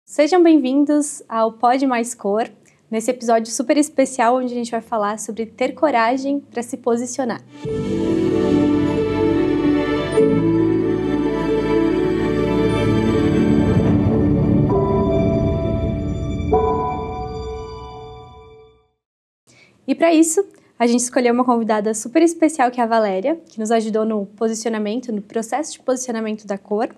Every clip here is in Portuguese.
Sejam bem-vindos ao Pod Mais Cor, nesse episódio super especial onde a gente vai falar sobre ter coragem para se posicionar. E para isso, a gente escolheu uma convidada super especial que é a Valéria, que nos ajudou no posicionamento, no processo de posicionamento da cor.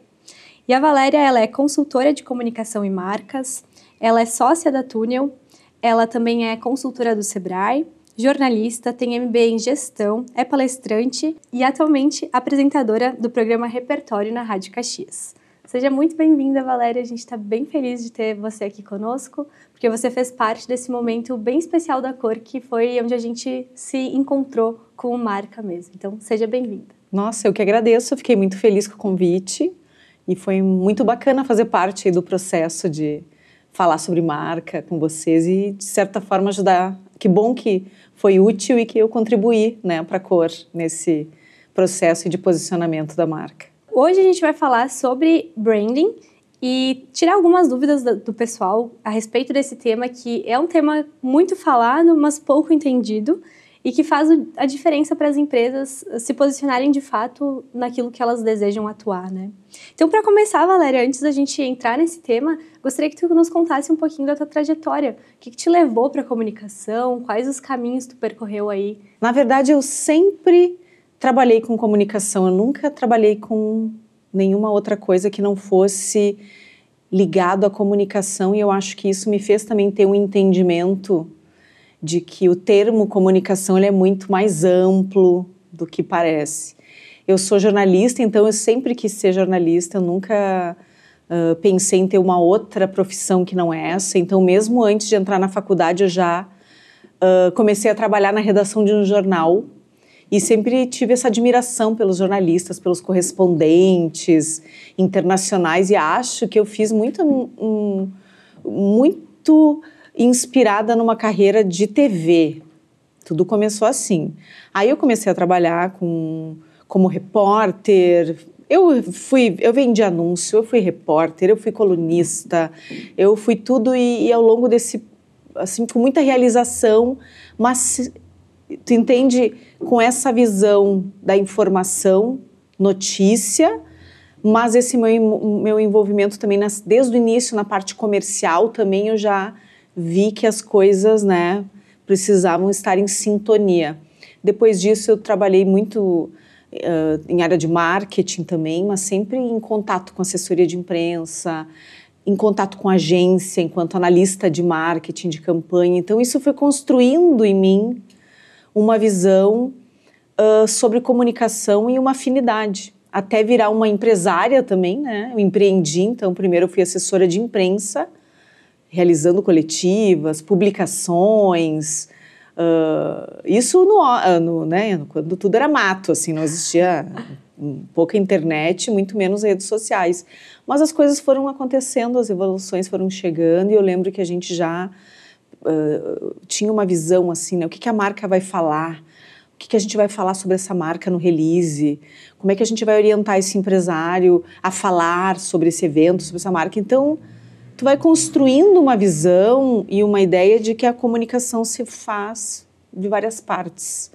E a Valéria, ela é consultora de comunicação e marcas, ela é sócia da Túnel, ela também é consultora do Sebrae, jornalista, tem MBA em gestão, é palestrante e atualmente apresentadora do programa Repertório na Rádio Caxias. Seja muito bem-vinda, Valéria, a gente está bem feliz de ter você aqui conosco, porque você fez parte desse momento bem especial da cor, que foi onde a gente se encontrou com marca mesmo. Então, seja bem-vinda. Nossa, eu que agradeço, eu fiquei muito feliz com o convite. E foi muito bacana fazer parte do processo de falar sobre marca com vocês e, de certa forma, ajudar. Que bom que foi útil e que eu contribuí, né, para a cor nesse processo de posicionamento da marca. Hoje a gente vai falar sobre branding e tirar algumas dúvidas do pessoal a respeito desse tema, que é um tema muito falado, mas pouco entendido, e que faz a diferença para as empresas se posicionarem de fato naquilo que elas desejam atuar, né? Então, para começar, Valéria, antes da gente entrar nesse tema, gostaria que tu nos contasse um pouquinho da tua trajetória. O que te levou para a comunicação? Quais os caminhos tu percorreu aí? Na verdade, eu sempre trabalhei com comunicação. Eu nunca trabalhei com nenhuma outra coisa que não fosse ligado à comunicação. E eu acho que isso me fez também ter um entendimento de que o termo comunicação ele é muito mais amplo do que parece. Eu sou jornalista, então eu sempre quis ser jornalista, eu nunca pensei em ter uma outra profissão que não essa. Então, mesmo antes de entrar na faculdade, eu já comecei a trabalhar na redação de um jornal e sempre tive essa admiração pelos jornalistas, pelos correspondentes internacionais, e acho que eu fiz muito inspirada numa carreira de TV. Tudo começou assim. Aí eu comecei a trabalhar como repórter. Eu vendi anúncio, eu fui repórter, eu fui colunista, eu fui tudo e ao longo desse, assim, com muita realização, mas tu entende, com essa visão da informação, notícia, mas esse meu envolvimento também, desde o início na parte comercial também eu já vi que as coisas, né, precisavam estar em sintonia. Depois disso, eu trabalhei muito em área de marketing também, mas sempre em contato com assessoria de imprensa, em contato com agência, enquanto analista de marketing, de campanha. Então, isso foi construindo em mim uma visão sobre comunicação e uma afinidade, até virar uma empresária também, né? Eu empreendi, então, primeiro eu fui assessora de imprensa, realizando coletivas, publicações, isso né, quando tudo era mato, assim, não existia pouca internet, muito menos redes sociais. Mas as coisas foram acontecendo, as evoluções foram chegando, e eu lembro que a gente já tinha uma visão assim, né, o que a marca vai falar, o que a gente vai falar sobre essa marca no release, como é que a gente vai orientar esse empresário a falar sobre esse evento, sobre essa marca. Então, tu vai construindo uma visão e uma ideia de que a comunicação se faz de várias partes.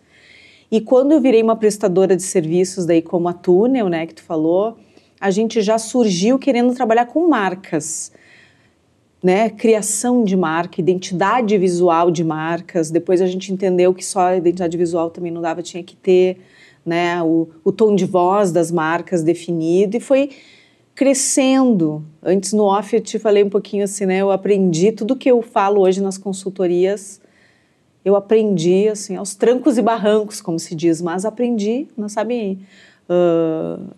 E quando eu virei uma prestadora de serviços, daí como a Túnel, né, que tu falou, a gente já surgiu querendo trabalhar com marcas, né, criação de marca, identidade visual de marcas. Depois a gente entendeu que só a identidade visual também não dava, tinha que ter, né, o tom de voz das marcas definido, e foi crescendo. Antes no off eu te falei um pouquinho assim, né? Eu aprendi tudo que eu falo hoje nas consultorias, eu aprendi assim aos trancos e barrancos, como se diz, mas aprendi, não sabe,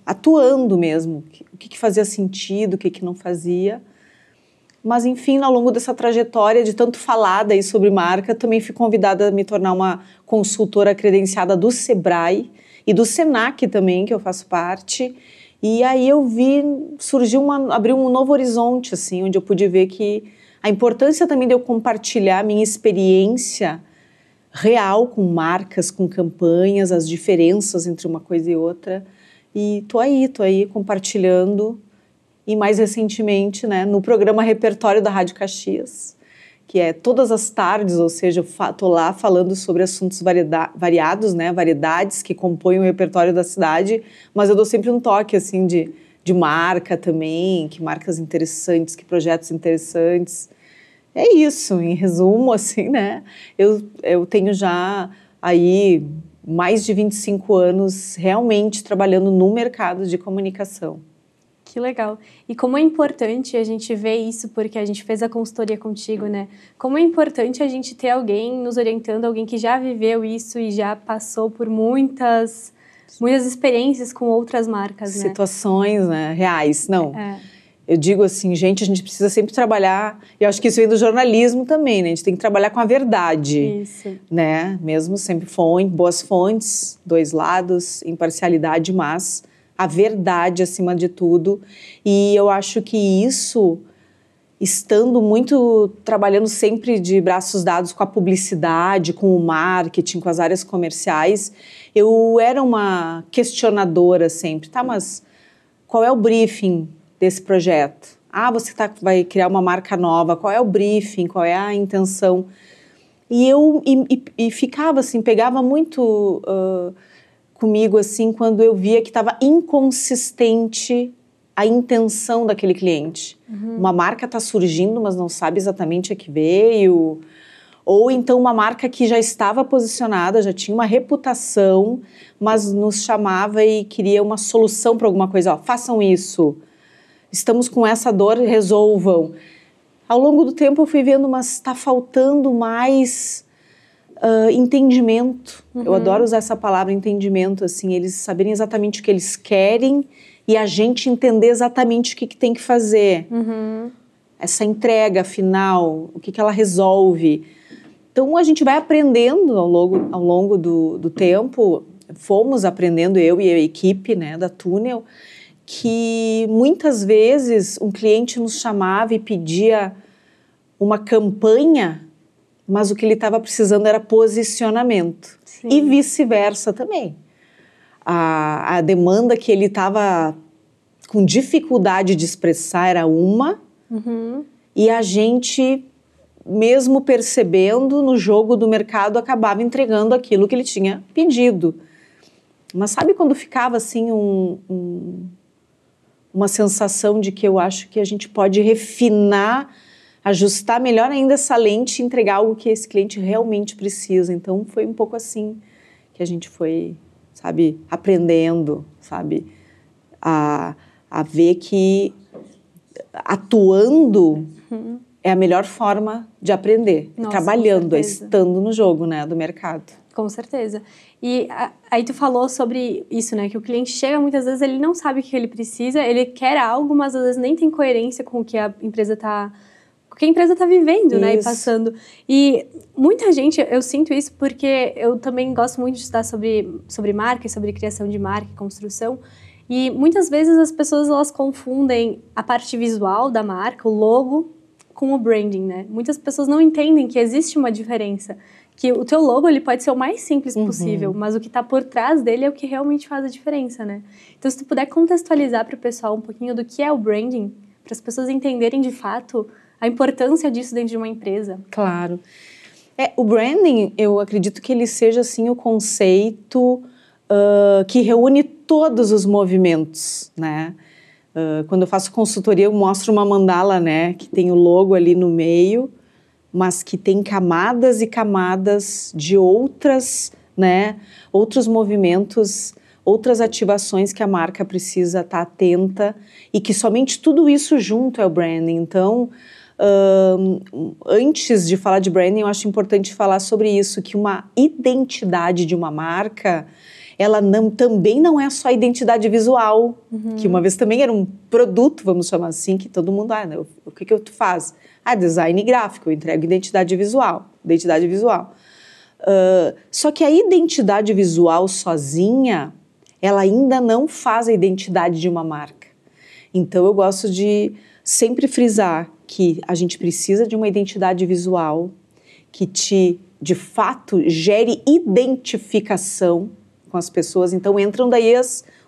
atuando mesmo, o que fazia sentido, o que não fazia. Mas enfim, ao longo dessa trajetória de tanto falar daí sobre marca, também fui convidada a me tornar uma consultora credenciada do Sebrae e do Senac também, que eu faço parte. E aí eu abriu um novo horizonte, assim, onde eu pude ver que a importância também de eu compartilhar a minha experiência real com marcas, com campanhas, as diferenças entre uma coisa e outra. E tô aí compartilhando e mais recentemente, né, no programa Repertório da Rádio Caxias, que é todas as tardes, ou seja, eu estou lá falando sobre assuntos variados, né, variedades que compõem o repertório da cidade, mas eu dou sempre um toque, assim, de marca também, que marcas interessantes, que projetos interessantes. É isso, em resumo, assim, né, eu tenho já aí mais de 25 anos realmente trabalhando no mercado de comunicação. Que legal. E como é importante a gente ver isso, porque a gente fez a consultoria contigo, né? Como é importante a gente ter alguém nos orientando, alguém que já viveu isso e já passou por muitas experiências com outras marcas, né? Situações, né, reais. Não, eu digo assim, gente, a gente precisa sempre trabalhar, e eu acho que isso vem do jornalismo também, né? A gente tem que trabalhar com a verdade. Isso. Né? Mesmo sempre boas fontes, dois lados, imparcialidade, mas a verdade acima de tudo. E eu acho que isso, estando muito, trabalhando sempre de braços dados com a publicidade, com o marketing, com as áreas comerciais, eu era uma questionadora sempre, tá, mas qual é o briefing desse projeto? Ah, você vai criar uma marca nova, qual é o briefing, qual é a intenção? E eu ficava assim, pegava muito comigo assim quando eu via que estava inconsistente a intenção daquele cliente. Uma marca está surgindo, mas não sabe exatamente a que veio. Ou então uma marca que já estava posicionada, já tinha uma reputação, mas nos chamava e queria uma solução para alguma coisa. Ó, façam isso. Estamos com essa dor, resolvam. Ao longo do tempo eu fui vendo, mas está faltando mais entendimento. Eu adoro usar essa palavra, entendimento, assim, eles saberem exatamente o que eles querem e a gente entender exatamente o que tem que fazer. Essa entrega final, o que ela resolve. Então a gente vai aprendendo ao longo do tempo, fomos aprendendo, eu e a equipe, né, da Túnel, que muitas vezes um cliente nos chamava e pedia uma campanha, mas o que ele estava precisando era posicionamento. Sim. E vice-versa também. A demanda que ele estava com dificuldade de expressar era uma, e a gente, mesmo percebendo no jogo do mercado, acabava entregando aquilo que ele tinha pedido. Mas sabe quando ficava assim uma sensação de que eu acho que a gente pode refinar, ajustar melhor ainda essa lente e entregar algo que esse cliente realmente precisa. Então, foi um pouco assim que a gente foi, sabe, aprendendo, sabe, a ver que atuando é a melhor forma de aprender. Nossa, trabalhando, estando no jogo, né, do mercado. Com certeza. E aí tu falou sobre isso, né? Que o cliente chega, muitas vezes, ele não sabe o que ele precisa, ele quer algo, mas às vezes nem tem coerência com o que a empresa está vivendo, né? E passando. E muita gente, eu sinto isso porque eu também gosto muito de estudar sobre marca, sobre criação de marca e construção. E muitas vezes as pessoas, elas confundem a parte visual da marca, o logo, com o branding, né? Muitas pessoas não entendem que existe uma diferença. Que o teu logo, ele pode ser o mais simples possível, mas o que está por trás dele é o que realmente faz a diferença, né? Então, se tu puder contextualizar para o pessoal um pouquinho do que é o branding, para as pessoas entenderem de fato a importância disso dentro de uma empresa. Claro. O branding, eu acredito que ele seja, assim, o conceito que reúne todos os movimentos, né? Quando eu faço consultoria, eu mostro uma mandala, né? Que tem o logo ali no meio, mas que tem camadas e camadas de outros movimentos, outras ativações que a marca precisa estar atenta e que somente tudo isso junto é o branding. Então, antes de falar de branding, eu acho importante falar sobre isso, que uma identidade de uma marca, ela também não é só a identidade visual, que uma vez também era um produto, vamos chamar assim, que todo mundo, o que tu faz? Design gráfico, eu entrego identidade visual. Só que a identidade visual sozinha, ela ainda não faz a identidade de uma marca. Então, eu gosto de sempre frisar que a gente precisa de uma identidade visual que de fato, gere identificação com as pessoas. Então, entram daí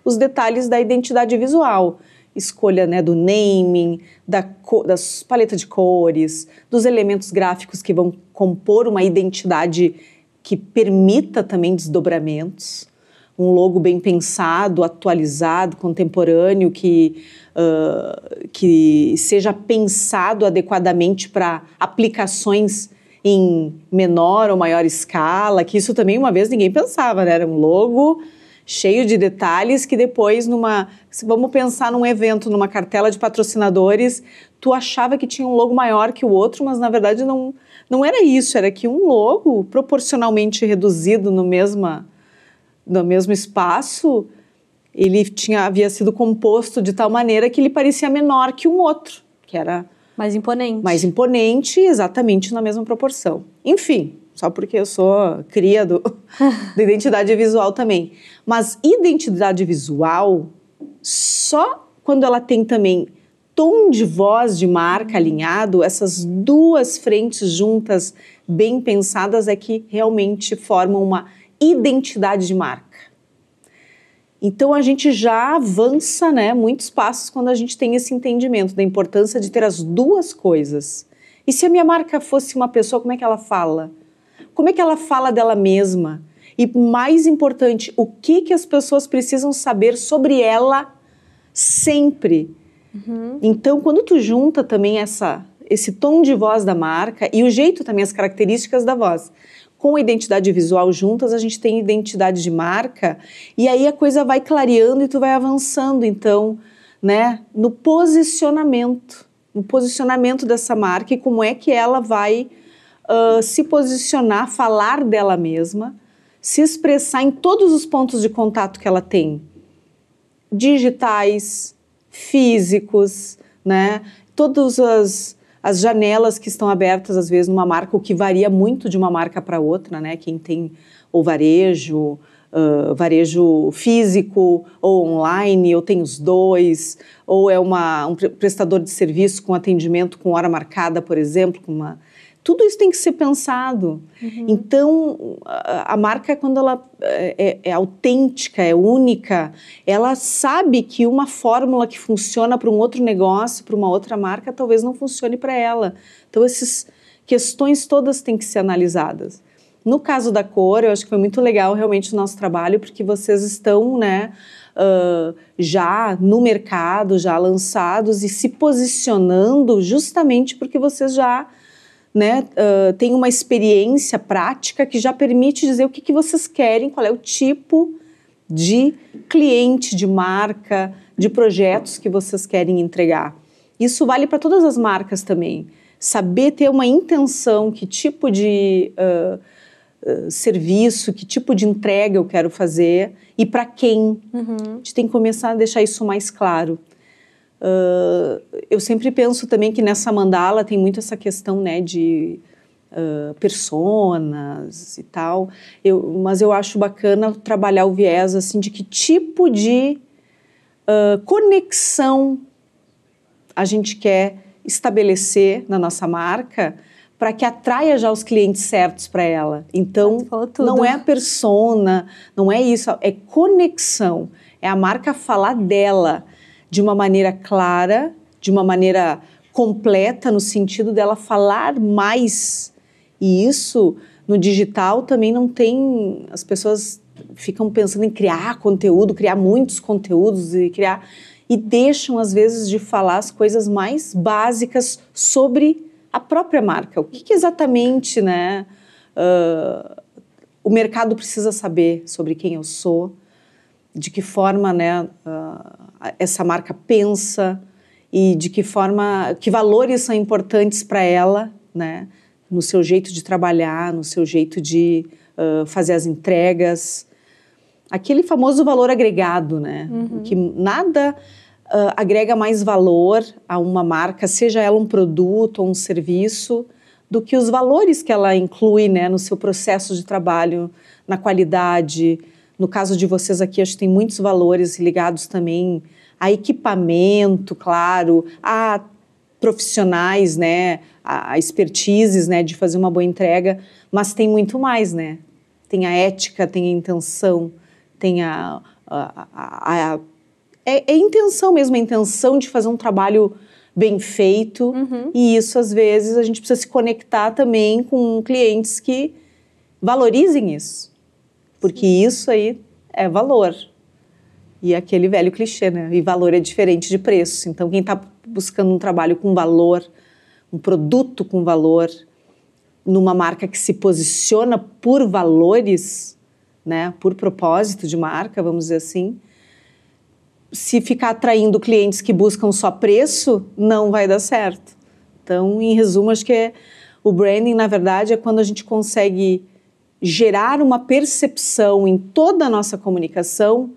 os detalhes da identidade visual, escolha, né, do naming, das paletas de cores, dos elementos gráficos que vão compor uma identidade que permita também desdobramentos, um logo bem pensado, atualizado, contemporâneo, que seja pensado adequadamente para aplicações em menor ou maior escala, que isso também uma vez ninguém pensava, né? Era um logo cheio de detalhes que depois vamos pensar num evento, numa cartela de patrocinadores, tu achava que tinha um logo maior que o outro, mas na verdade não era isso, era que um logo proporcionalmente reduzido no mesmo espaço, ele havia sido composto de tal maneira que ele parecia menor que um outro, que era mais imponente. Mais imponente, exatamente na mesma proporção. Enfim, só porque eu sou cria da identidade visual também. Mas identidade visual, só quando ela tem também tom de voz de marca alinhado, essas duas frentes juntas, bem pensadas, é que realmente formam uma identidade de marca. Então, a gente já avança, né, muitos passos quando a gente tem esse entendimento da importância de ter as duas coisas. E se a minha marca fosse uma pessoa, como é que ela fala? Como é que ela fala dela mesma? E mais importante, o que as pessoas precisam saber sobre ela sempre? Então, quando tu junta também esse tom de voz da marca e o jeito também, as características da voz, com a identidade visual juntas, a gente tem identidade de marca e aí a coisa vai clareando e tu vai avançando, então, né, no posicionamento dessa marca e como é que ela vai se posicionar, falar dela mesma, se expressar em todos os pontos de contato que ela tem, digitais, físicos, né, todas as janelas que estão abertas, às vezes, numa marca, o que varia muito de uma marca para outra, né? Quem tem ou varejo físico ou online, ou tem os dois, ou é um prestador de serviço com atendimento com hora marcada, por exemplo, tudo isso tem que ser pensado. Então, a marca, quando ela é autêntica, é única, ela sabe que uma fórmula que funciona para um outro negócio, para uma outra marca, talvez não funcione para ela. Então, essas questões todas têm que ser analisadas. No caso da cor, eu acho que foi muito legal realmente o nosso trabalho, porque vocês estão, né, já no mercado, já lançados e se posicionando justamente porque vocês já, né, tem uma experiência prática que já permite dizer o que vocês querem, qual é o tipo de cliente, de marca, de projetos que vocês querem entregar. Isso vale para todas as marcas também. Saber ter uma intenção, que tipo de serviço, que tipo de entrega eu quero fazer e para quem. A gente tem que começar a deixar isso mais claro. Eu sempre penso também que nessa mandala tem muito essa questão, né, de personas e tal, mas eu acho bacana trabalhar o viés assim, de que tipo de conexão a gente quer estabelecer na nossa marca para que atraia já os clientes certos para ela. Então, não é a persona, não é isso, é conexão, é a marca falar dela de uma maneira clara, de uma maneira completa, no sentido dela falar mais. E isso, no digital, também não tem... As pessoas ficam pensando em criar conteúdo, criar muitos conteúdos e deixam, às vezes, de falar as coisas mais básicas sobre a própria marca. O que exatamente, né, o mercado precisa saber sobre quem eu sou, de que forma, né, essa marca pensa e de que forma, que valores são importantes para ela, né, no seu jeito de trabalhar, no seu jeito de fazer as entregas. Aquele famoso valor agregado, né, que nada agrega mais valor a uma marca, seja ela um produto ou um serviço, do que os valores que ela inclui, né, no seu processo de trabalho, na qualidade. No caso de vocês aqui, acho que tem muitos valores ligados também a equipamento, claro, a profissionais, né, a expertises, né, de fazer uma boa entrega, mas tem muito mais, né? Tem a ética, tem a intenção, tem é intenção mesmo, a intenção de fazer um trabalho bem feito. E isso, às vezes, a gente precisa se conectar também com clientes que valorizem isso. Porque isso aí é valor. E aquele velho clichê, né? E valor é diferente de preço. Então, quem está buscando um trabalho com valor, um produto com valor, numa marca que se posiciona por valores, né? Por propósito de marca, vamos dizer assim, se ficar atraindo clientes que buscam só preço, não vai dar certo. Então, em resumo, acho que o branding, na verdade, é quando a gente consegue gerar uma percepção em toda a nossa comunicação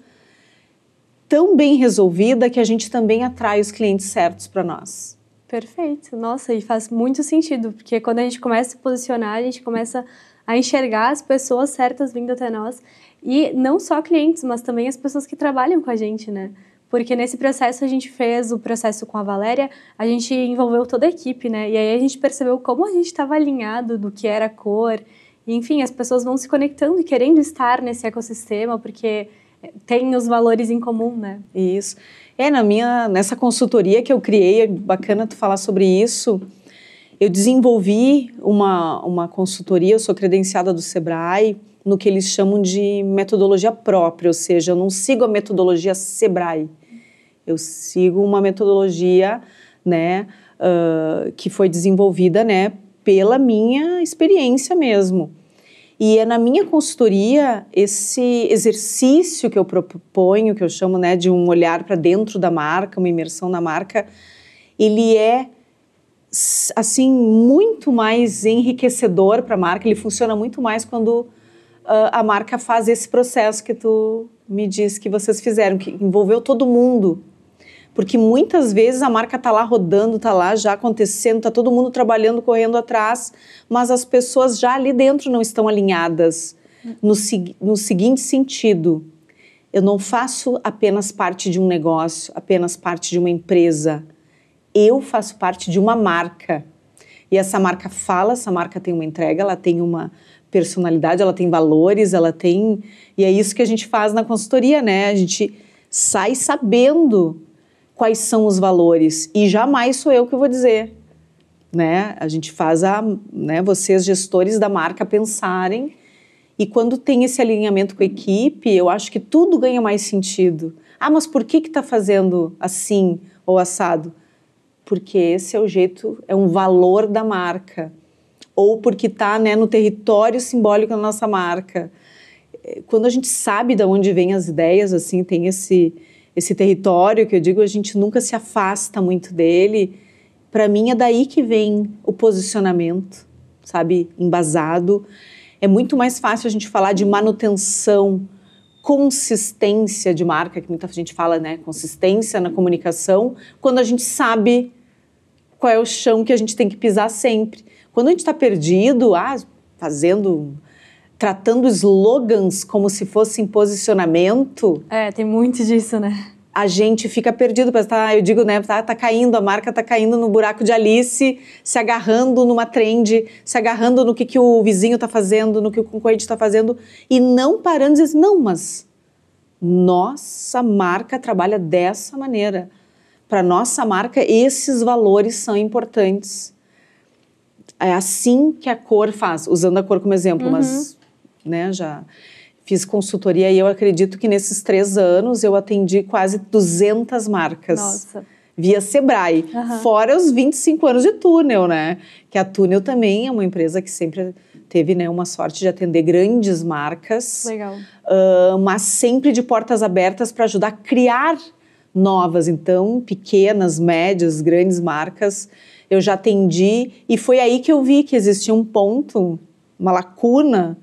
tão bem resolvida que a gente também atrai os clientes certos para nós. Perfeito. Nossa, e faz muito sentido, porque quando a gente começa a se posicionar, a gente começa a enxergar as pessoas certas vindo até nós. E não só clientes, mas também as pessoas que trabalham com a gente, né? Porque nesse processo, a gente fez o processo com a Valéria, a gente envolveu toda a equipe, né? E aí a gente percebeu como a gente estava alinhado do que era a cor. E, enfim, as pessoas vão se conectando e querendo estar nesse ecossistema, porque tem os valores em comum, né? Isso. Nessa consultoria que eu criei, é bacana tu falar sobre isso, eu desenvolvi uma consultoria, eu sou credenciada do Sebrae, no que eles chamam de metodologia própria, ou seja, eu não sigo a metodologia Sebrae, eu sigo uma metodologia, né, que foi desenvolvida, né, pela minha experiência mesmo. E é na minha consultoria, esse exercício que eu proponho, que eu chamo, né, de um olhar para dentro da marca, uma imersão na marca, ele é, assim, muito mais enriquecedor para a marca, ele funciona muito mais quando a marca faz esse processo que tu me disse que vocês fizeram, que envolveu todo mundo. Porque muitas vezes a marca está lá rodando, está lá já acontecendo, está todo mundo trabalhando, correndo atrás, mas as pessoas já ali dentro não estão alinhadas. No seguinte sentido, eu não faço apenas parte de um negócio, apenas parte de uma empresa. Eu faço parte de uma marca. E essa marca fala, essa marca tem uma entrega, ela tem uma personalidade, ela tem valores, ela tem... E é isso que a gente faz na consultoria, né? A gente sai sabendo quais são os valores. E jamais sou eu que vou dizer, né? A gente faz vocês, gestores da marca, pensarem. E quando tem esse alinhamento com a equipe, eu acho que tudo ganha mais sentido. Ah, mas por que está fazendo assim ou assado? Porque esse é o jeito, é um valor da marca. Ou porque está, né, no território simbólico da nossa marca. Quando a gente sabe de onde vêm as ideias, assim, tem esse território que eu digo, a gente nunca se afasta muito dele. Para mim é daí que vem o posicionamento, sabe, embasado. É muito mais fácil a gente falar de manutenção, consistência de marca, que muita gente fala, né, consistência na comunicação, quando a gente sabe qual é o chão que a gente tem que pisar sempre. Quando a gente está perdido, tratando slogans como se fossem posicionamento... Tem muito disso, né? A gente fica perdido, eu digo, né, tá caindo, a marca tá caindo no buraco de Alice, se agarrando numa trend, se agarrando no que o vizinho tá fazendo, no que o concorrente tá fazendo, e não parando e dizer, não, mas nossa marca trabalha dessa maneira. Para nossa marca, esses valores são importantes. É assim que a cor faz, usando a cor como exemplo, mas, né, já fiz consultoria e eu acredito que nesses 3 anos eu atendi quase 200 marcas. Nossa. Via Sebrae, fora os 25 anos de Túnel, né? Que a Túnel também é uma empresa que sempre teve, né, uma sorte de atender grandes marcas. Legal. Mas sempre de portas abertas para ajudar a criar novas. Então, pequenas, médias, grandes marcas, eu já atendi. E foi aí que eu vi que existia um ponto, uma lacuna,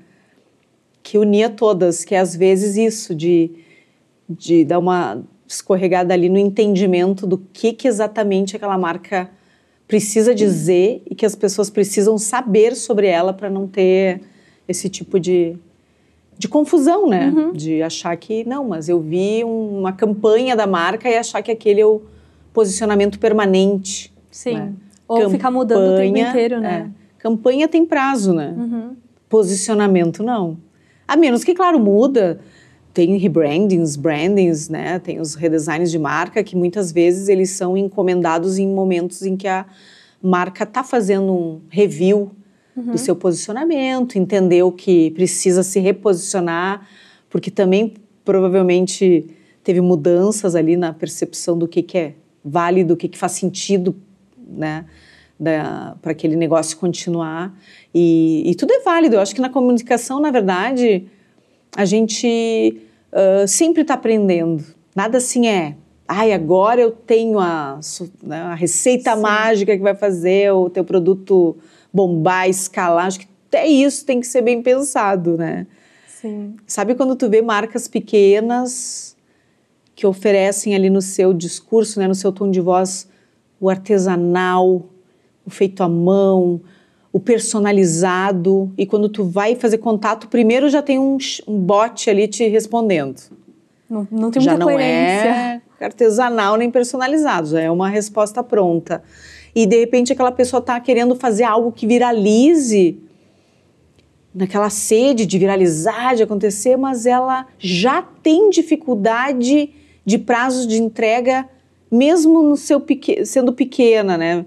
que unia todas, que é às vezes isso, de dar uma escorregada ali no entendimento do que exatamente aquela marca precisa dizer e que as pessoas precisam saber sobre ela para não ter esse tipo de confusão, né? De achar que, não, mas eu vi uma campanha da marca e achar que aquele é o posicionamento permanente. Sim, né? Ou ficar mudando o tempo inteiro, né? Campanha tem prazo, né? Posicionamento não. A menos que, claro, muda. tem rebrandings, brandings, né? Tem os redesigns de marca que muitas vezes eles são encomendados em momentos em que a marca está fazendo um review do seu posicionamento, entendeu que precisa se reposicionar, porque também provavelmente teve mudanças ali na percepção do que é válido, o que faz sentido, né, para aquele negócio continuar. E tudo é válido. Eu acho que na comunicação, na verdade, a gente sempre está aprendendo. Nada assim agora eu tenho a receita mágica que vai fazer o teu produto bombar, escalar. Acho que até isso tem que ser bem pensado, né? Sim. Sabe quando tu vê marcas pequenas que oferecem ali no seu discurso, né, no seu tom de voz, o artesanal, o feito à mão, o personalizado, e quando tu vai fazer contato, primeiro já tem um bot ali te respondendo. Não tem muita coerência. Já não é artesanal nem personalizado, já é uma resposta pronta. E de repente aquela pessoa está querendo fazer algo que viralize, naquela sede de viralizar, de acontecer, mas ela já tem dificuldade de prazos de entrega, mesmo no sendo pequena, né?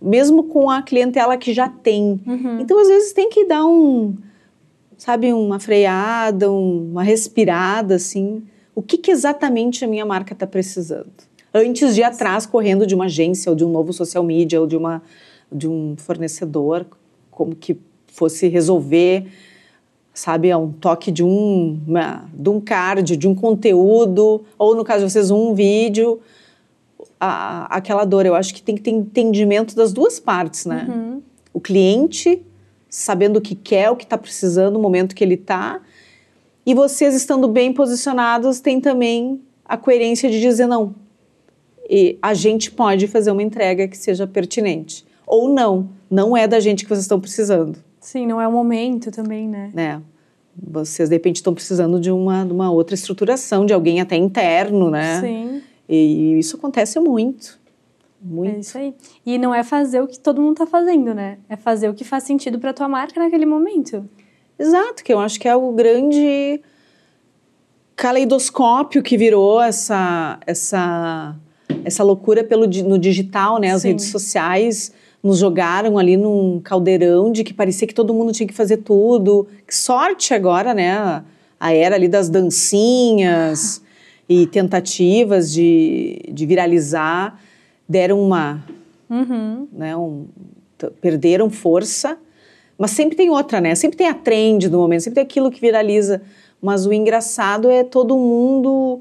Mesmo com a clientela que já tem. Então, às vezes, tem que dar uma freada, uma respirada, assim. O que exatamente a minha marca está precisando? Antes de ir atrás, correndo de uma agência, ou de um novo social media, ou de um fornecedor, como que fosse resolver, sabe, a um toque de um card, de um conteúdo, ou no caso de vocês, um vídeo, aquela dor. Eu acho que tem que ter entendimento das duas partes, né? O cliente sabendo o que quer, o que está precisando, no momento que ele está, e vocês estando bem posicionados, tem também a coerência de dizer não. E a gente pode fazer uma entrega que seja pertinente. Ou não é da gente que vocês estão precisando. Sim, não é o momento também, né? Vocês, de repente, estão precisando de uma outra estruturação, de alguém até interno, né? Sim. E isso acontece muito. É isso aí. E não é fazer o que todo mundo está fazendo, né? É fazer o que faz sentido para a tua marca naquele momento. Exato, que eu acho que é o grande caleidoscópio que virou essa loucura no digital, né? As Sim. redes sociais nos jogaram ali num caldeirão de que parecia que todo mundo tinha que fazer tudo. Que sorte agora, né? A era ali das dancinhas e tentativas de viralizar deram né, perderam força. Mas sempre tem outra, né? Sempre tem a trend do momento, sempre tem aquilo que viraliza. Mas o engraçado é todo mundo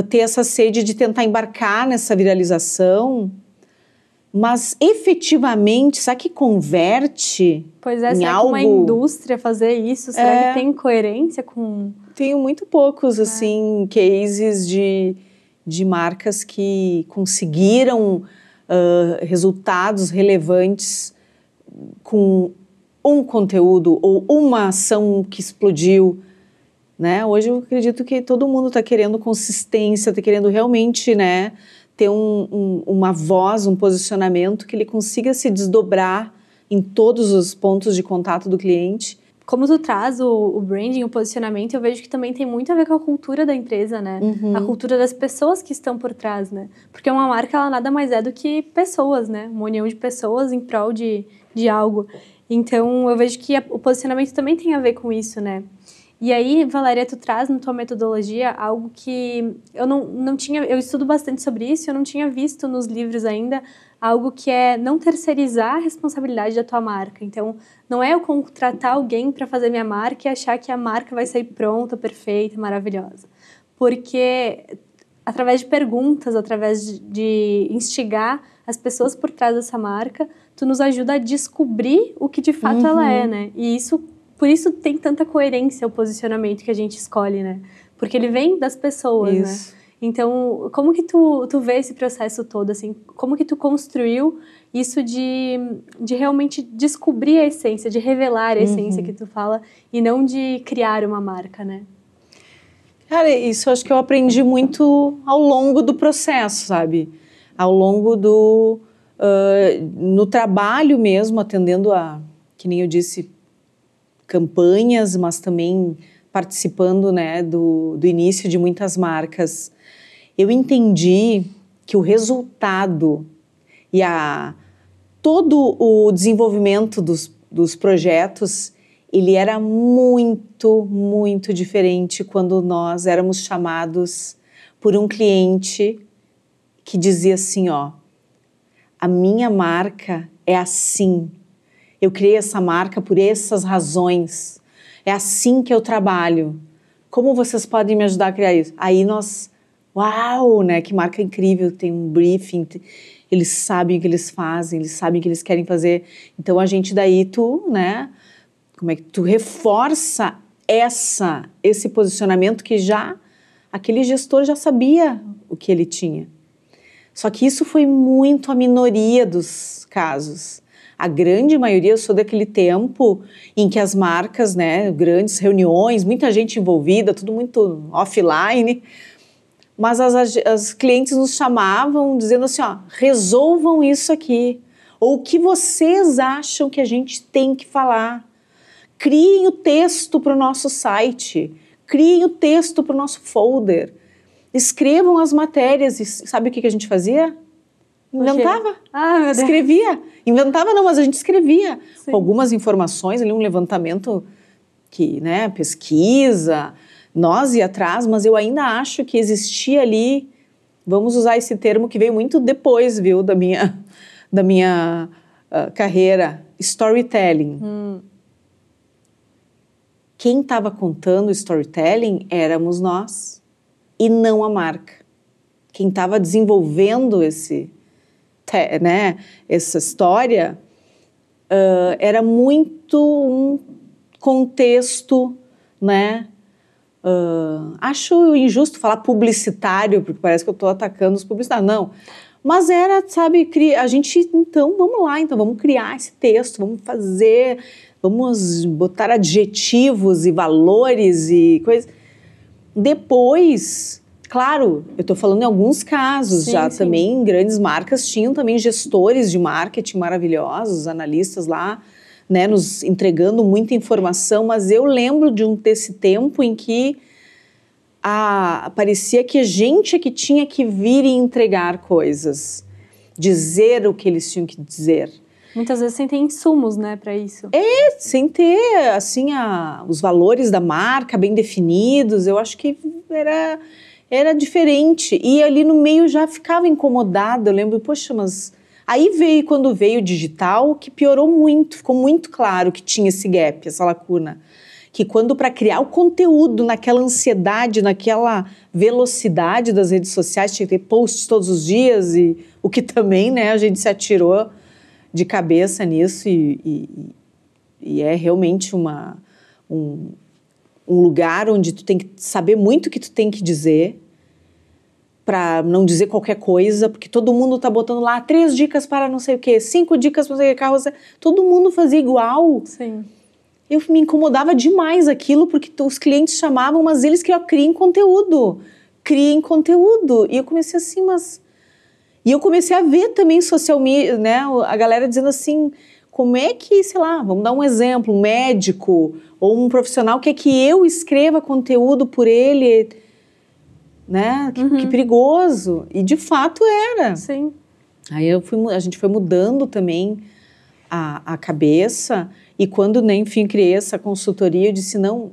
ter essa sede de tentar embarcar nessa viralização, mas efetivamente, será que converte Pois é, em será algo? Que uma indústria fazer isso? Será que tem coerência com... Tenho muito poucos, assim, cases de marcas que conseguiram resultados relevantes com um conteúdo ou uma ação que explodiu, né? Hoje eu acredito que todo mundo está querendo consistência, está querendo realmente, né, ter uma voz, um posicionamento que ele consiga se desdobrar em todos os pontos de contato do cliente. Como tu traz o branding, o posicionamento, eu vejo que também tem muito a ver com a cultura da empresa, né? A cultura das pessoas que estão por trás, né? Porque uma marca, ela nada mais é do que pessoas, né? Uma união de pessoas em prol de algo. Então, eu vejo que o posicionamento também tem a ver com isso, né? E aí, Valéria, tu traz na tua metodologia algo que eu não tinha... Eu estudo bastante sobre isso, eu não tinha visto nos livros ainda, algo que é não terceirizar a responsabilidade da tua marca. Então, não é eu contratar alguém para fazer minha marca e achar que a marca vai sair pronta, perfeita, maravilhosa. Porque, através de perguntas, através de instigar as pessoas por trás dessa marca, tu nos ajuda a descobrir o que de fato ela é, né? E por isso tem tanta coerência o posicionamento que a gente escolhe, né? Porque ele vem das pessoas, né? Então, como que tu vê esse processo todo, assim? Como que tu construiu isso de realmente descobrir a essência, de revelar a essência que tu fala e não de criar uma marca, né? Cara, isso eu acho que eu aprendi muito ao longo do processo, sabe? Ao longo no trabalho mesmo, atendendo que nem eu disse, campanhas, mas também participando, né, do início de muitas marcas, eu entendi que o resultado e todo o desenvolvimento dos projetos, ele era muito, muito diferente quando nós éramos chamados por um cliente que dizia assim, ó, a minha marca é assim, eu criei essa marca por essas razões, é assim que eu trabalho, como vocês podem me ajudar a criar isso? Aí nós, uau, né, que marca incrível, tem um briefing, eles sabem o que eles fazem, eles sabem o que eles querem fazer, então a gente daí, né, como é que tu reforça esse posicionamento que já, aquele gestor já sabia o que ele tinha. Só que isso foi muito a minoria dos casos. A grande maioria, eu sou daquele tempo em que as marcas, né, grandes reuniões, muita gente envolvida, tudo muito offline, mas as clientes nos chamavam dizendo assim, ó, resolvam isso aqui, ou o que vocês acham que a gente tem que falar. Criem o texto para o nosso site, criem o texto para o nosso folder, escrevam as matérias. E sabe o que a gente fazia? Inventava. Ah, meu Deus. Escrevia. Inventava não, mas a gente escrevia. Sim. Com algumas informações, ali um levantamento que, né, pesquisa, nós ia atrás, mas eu ainda acho que existia ali, vamos usar esse termo que veio muito depois, viu, da minha carreira, storytelling. Quem estava contando o storytelling éramos nós e não a marca. Quem estava desenvolvendo essa história era muito um contexto, né? Acho injusto falar publicitário, porque parece que eu estou atacando os publicitários. Não. Mas era, sabe, a gente, então, vamos lá, então vamos criar esse texto, vamos fazer, vamos botar adjetivos e valores e coisas. Depois, claro, eu estou falando em alguns casos, sim. Também grandes marcas tinham também gestores de marketing maravilhosos, analistas lá, né, nos entregando muita informação, mas eu lembro desse tempo em que parecia que a gente é que tinha que vir e entregar coisas, dizer o que eles tinham que dizer. Muitas vezes sem ter insumos, né, para isso. Sem ter, assim, os valores da marca bem definidos, eu acho que era diferente. E ali no meio já ficava incomodada, eu lembro, poxa, mas... Aí quando veio o digital, que piorou muito, ficou muito claro que tinha esse gap, essa lacuna. Que quando para criar o conteúdo naquela ansiedade, naquela velocidade das redes sociais, tinha que ter posts todos os dias, e o que também, né, a gente se atirou de cabeça nisso e é realmente um lugar onde tu tem que saber muito o que tu tem que dizer para não dizer qualquer coisa, porque todo mundo tá botando lá 3 dicas para não sei o quê, 5 dicas para não sei o que, carroça, todo mundo fazia igual. Sim. Eu me incomodava demais aquilo, porque os clientes chamavam, mas eles queriam criem conteúdo. E eu comecei assim, mas... E eu comecei a ver também social media, né, a galera dizendo assim, como é que, sei lá, vamos dar um exemplo, um médico ou um profissional quer que eu escreva conteúdo por ele, né, que perigoso. E de fato era. Sim. Aí a gente foi mudando também a cabeça, e quando, né, enfim, criei essa consultoria, eu disse, não,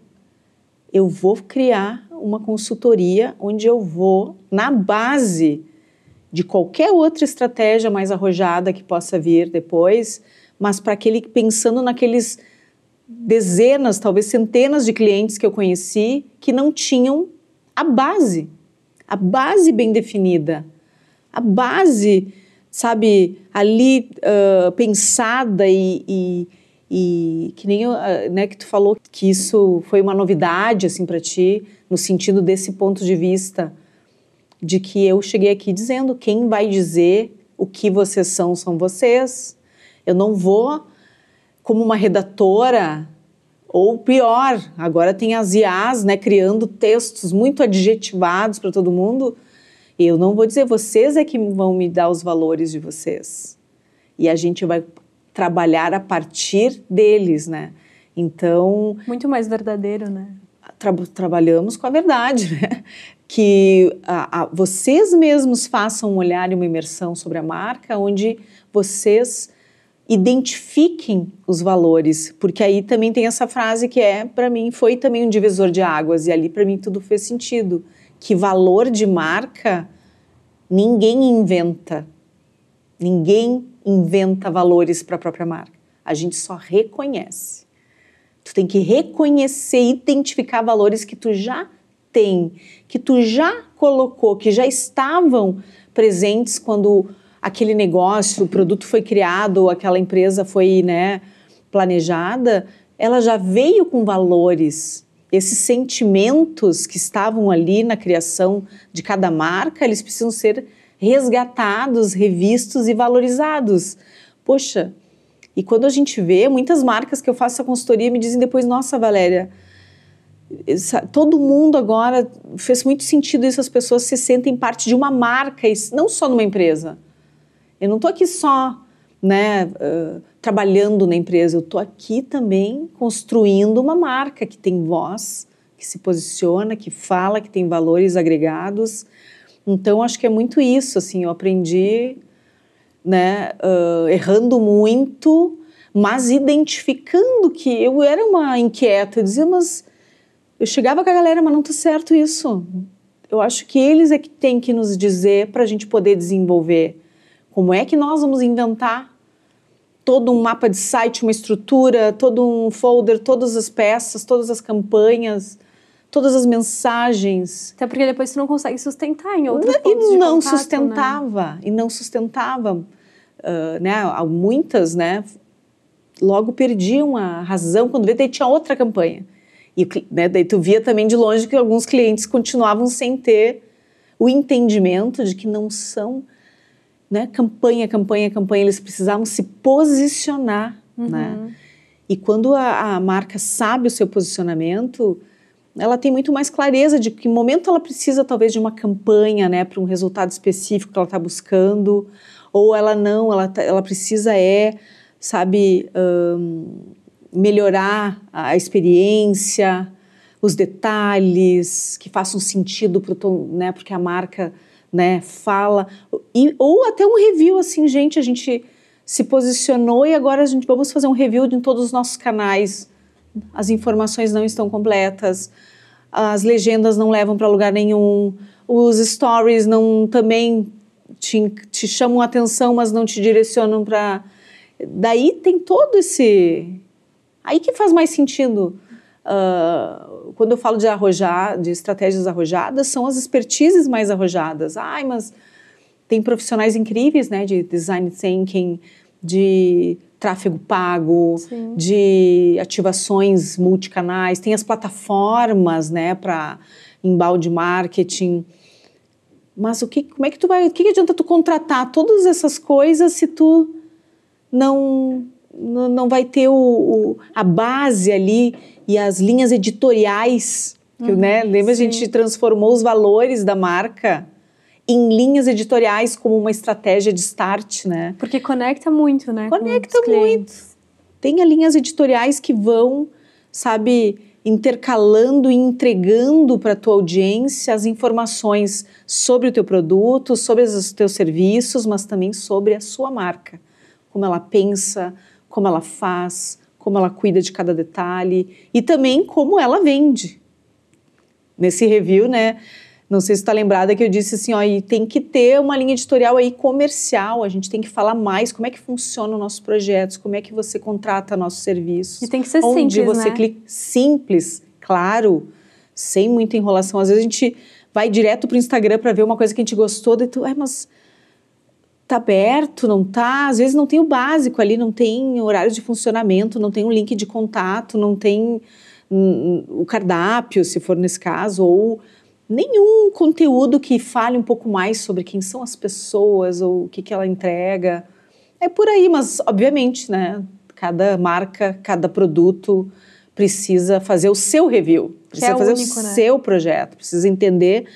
eu vou criar uma consultoria onde eu vou, na base de qualquer outra estratégia mais arrojada que possa vir depois, mas para pensando naqueles dezenas, talvez centenas de clientes que eu conheci que não tinham a base bem definida, a base, sabe, ali pensada e que nem né, que tu falou que isso foi uma novidade assim para ti, no sentido desse ponto de vista de que eu cheguei aqui dizendo, quem vai dizer o que vocês são vocês. Eu não vou como uma redatora, ou pior, agora tem as IAs, né, criando textos muito adjetivados para todo mundo. Eu não vou dizer, vocês é que vão me dar os valores de vocês. E a gente vai trabalhar a partir deles, né? Então... Muito mais verdadeiro, né? trabalhamos com a verdade, né? Que vocês mesmos façam um olhar e uma imersão sobre a marca, onde vocês identifiquem os valores, porque aí também tem essa frase que para mim, foi também um divisor de águas, e ali para mim tudo fez sentido, que valor de marca ninguém inventa valores para a própria marca, a gente só reconhece. Tu tem que reconhecer, identificar valores que tu já tem, que tu já colocou, que já estavam presentes quando aquele negócio, o produto foi criado, aquela empresa foi, né, planejada, ela já veio com valores. Esses sentimentos que estavam ali na criação de cada marca, eles precisam ser resgatados, revistos e valorizados. Poxa, e quando a gente vê, muitas marcas que eu faço essa consultoria me dizem depois, nossa, Valéria, todo mundo agora, fez muito sentido isso, as pessoas se sentem parte de uma marca, não só numa empresa. Eu não estou aqui só, né, trabalhando na empresa, eu estou aqui também construindo uma marca que tem voz, que se posiciona, que fala, que tem valores agregados. Então, acho que é muito isso, assim, eu aprendi, né, errando muito, mas identificando que eu era uma inquieta, eu dizia, mas eu chegava com a galera, mas não está certo isso. Eu acho que eles é que têm que nos dizer para a gente poder desenvolver. Como é que nós vamos inventar todo um mapa de site, uma estrutura, todo um folder, todas as peças, todas as campanhas, todas as mensagens. Até porque depois você não consegue sustentar em outros pontos de contato, sustentava, né? E não sustentava. Né? Muitas, né, logo perdiam a razão quando vê, daí tinha outra campanha. E, né, daí tu via também de longe que alguns clientes continuavam sem ter o entendimento de que não são, né, campanha, eles precisavam se posicionar, né? E quando a marca sabe o seu posicionamento, ela tem muito mais clareza de que momento ela precisa talvez de uma campanha, né, para um resultado específico que ela está buscando, ou ela precisa sabe, melhorar a experiência, os detalhes que façam sentido né, porque a marca, né, fala, ou até um review assim, gente, a gente se posicionou e agora vamos fazer um review de todos os nossos canais, as informações não estão completas, as legendas não levam para lugar nenhum, os stories também te chamam a atenção, mas não te direcionam para... Daí tem todo esse... Aí que faz mais sentido. Quando eu falo de estratégias arrojadas, são as expertises mais arrojadas. Mas tem profissionais incríveis, né, de design thinking, de tráfego pago, sim, de ativações multicanais, tem as plataformas, né, para embalde marketing. Mas como é que tu vai, o que adianta tu contratar todas essas coisas se tu não vai ter a base ali e as linhas editoriais, que, né, lembra, sim, a gente transformou os valores da marca em linhas editoriais como uma estratégia de start, né? Porque conecta muito, né? Conecta muito. Tem linhas editoriais que vão, sabe, intercalando e entregando para a tua audiência as informações sobre o teu produto, sobre os teus serviços, mas também sobre a sua marca. Como ela pensa, como ela faz, como ela cuida de cada detalhe e também como ela vende. Nesse review, né? Não sei se está lembrada que eu disse assim, e tem que ter uma linha editorial aí comercial, a gente tem que falar mais como é que funciona os nossos projetos, como é que você contrata nossos serviços. E tem que ser onde simples, você né? clica, simples, claro, sem muita enrolação. Às vezes a gente vai direto para o Instagram para ver uma coisa que a gente gostou, daí tu, mas tá aberto, não tá? Às vezes não tem o básico ali, não tem horário de funcionamento, não tem um link de contato, não tem o cardápio, se for nesse caso, ou nenhum conteúdo que fale um pouco mais sobre quem são as pessoas ou o que ela entrega. É por aí, mas obviamente, né? Cada marca, cada produto precisa fazer o seu review, precisa fazer único, o seu projeto, precisa entender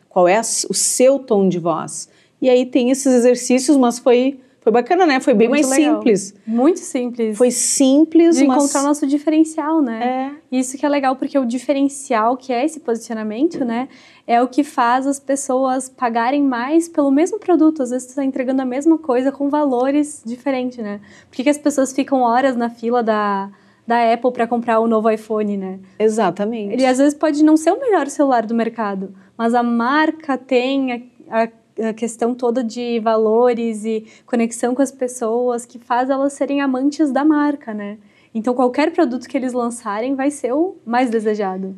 qual é o seu tom de voz. E aí tem esses exercícios, mas foi Foi bacana, né? Foi bem Muito mais legal. simples. Muito simples. Foi simples, de mas... encontrar o nosso diferencial, né? Isso que é legal, porque o diferencial, que é esse posicionamento, né? É o que faz as pessoas pagarem mais pelo mesmo produto. Às vezes tu tá entregando a mesma coisa com valores diferentes, né? Por que as pessoas ficam horas na fila da Apple para comprar o novo iPhone, né? Exatamente. Ele às vezes pode não ser o melhor celular do mercado, mas a marca tem a questão toda de valores e conexão com as pessoas que faz elas serem amantes da marca, né? Então, qualquer produto que eles lançarem vai ser o mais desejado.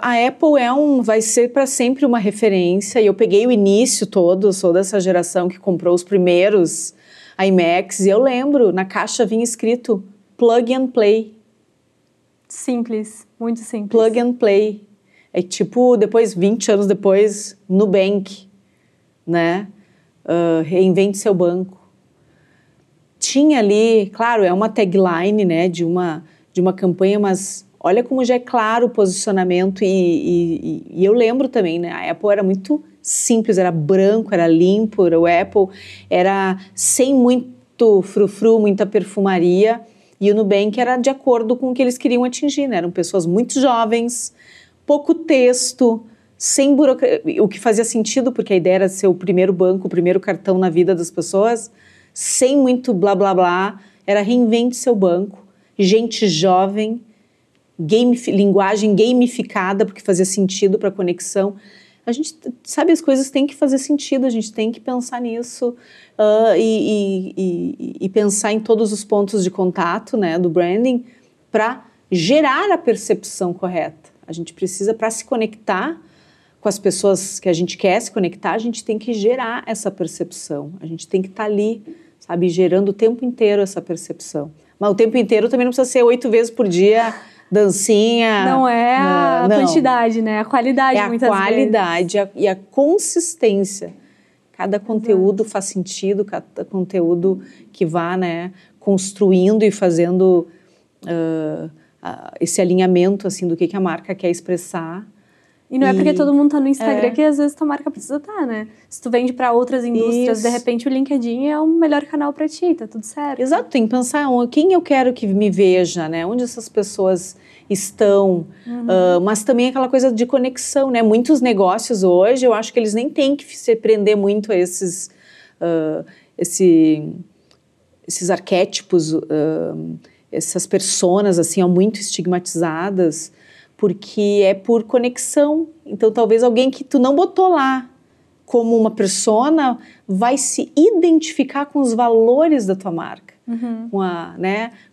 A Apple vai ser para sempre uma referência, e eu peguei o início todo, sou dessa geração que comprou os primeiros iMacs, e eu lembro, na caixa vinha escrito Plug and Play. Simples, muito simples. Plug and Play. É tipo, 20 anos depois, Nubank, né? Reinvente seu banco. Tinha ali, claro, é uma tagline, né, de uma campanha, mas olha como já é claro o posicionamento e eu lembro também, né, a Apple era muito simples, era branco, era limpo, o Apple era sem muito frufru, muita perfumaria, e o Nubank era de acordo com o que eles queriam atingir, né, eram pessoas muito jovens, pouco texto, sem burocracia, o que fazia sentido, porque a ideia era ser o primeiro banco, o primeiro cartão na vida das pessoas, sem muito blá blá blá, era reinvente seu banco, gente jovem, linguagem gamificada, porque fazia sentido para a conexão. A gente sabe, as coisas têm que fazer sentido, a gente tem que pensar nisso e pensar em todos os pontos de contato, né, do branding, para gerar a percepção correta. A gente precisa, para se conectar com as pessoas que a gente quer se conectar, a gente tem que gerar essa percepção, a gente tem que estar ali, sabe, gerando o tempo inteiro essa percepção. Mas o tempo inteiro também não precisa ser 8 vezes por dia, dancinha. Não é a quantidade, né? A qualidade, muitas vezes. É a qualidade e a consistência. Cada conteúdo faz sentido, cada conteúdo que vá, né, construindo e fazendo esse alinhamento, assim, do que a marca quer expressar. E não é porque todo mundo tá no Instagram que às vezes tua marca precisa estar, né? Se tu vende para outras indústrias, de repente o LinkedIn é o melhor canal para ti, tá tudo certo. Exato, tem que pensar quem eu quero que me veja, né? Onde essas pessoas estão, mas também aquela coisa de conexão, né? Muitos negócios hoje, eu acho que eles nem têm que se prender muito a esses arquétipos, essas personas, assim, muito estigmatizadas, porque é por conexão. Então, talvez alguém que tu não botou lá como uma persona vai se identificar com os valores da tua marca,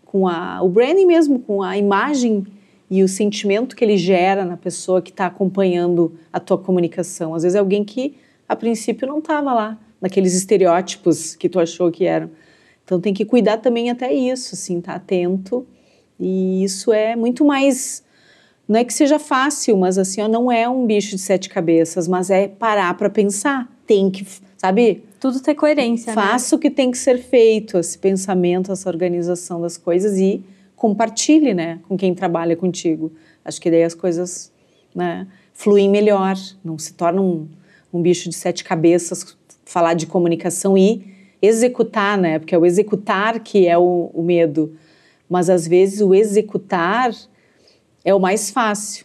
com o branding mesmo, com a imagem e o sentimento que ele gera na pessoa que está acompanhando a tua comunicação. Às vezes é alguém que, a princípio, não estava lá, naqueles estereótipos que tu achou que eram. Então, tem que cuidar também até isso, assim, tá atento. E isso é muito mais... Não é que seja fácil, mas assim, não é um bicho de 7 cabeças, mas é parar para pensar. Tem que, sabe? Tudo ter coerência, Faça o que tem que ser feito, esse pensamento, essa organização das coisas e compartilhe, né, com quem trabalha contigo. Acho que daí as coisas, né, fluem melhor, não se torna um bicho de 7 cabeças falar de comunicação e executar, né, porque é o executar que é o medo. Mas às vezes o executar é o mais fácil.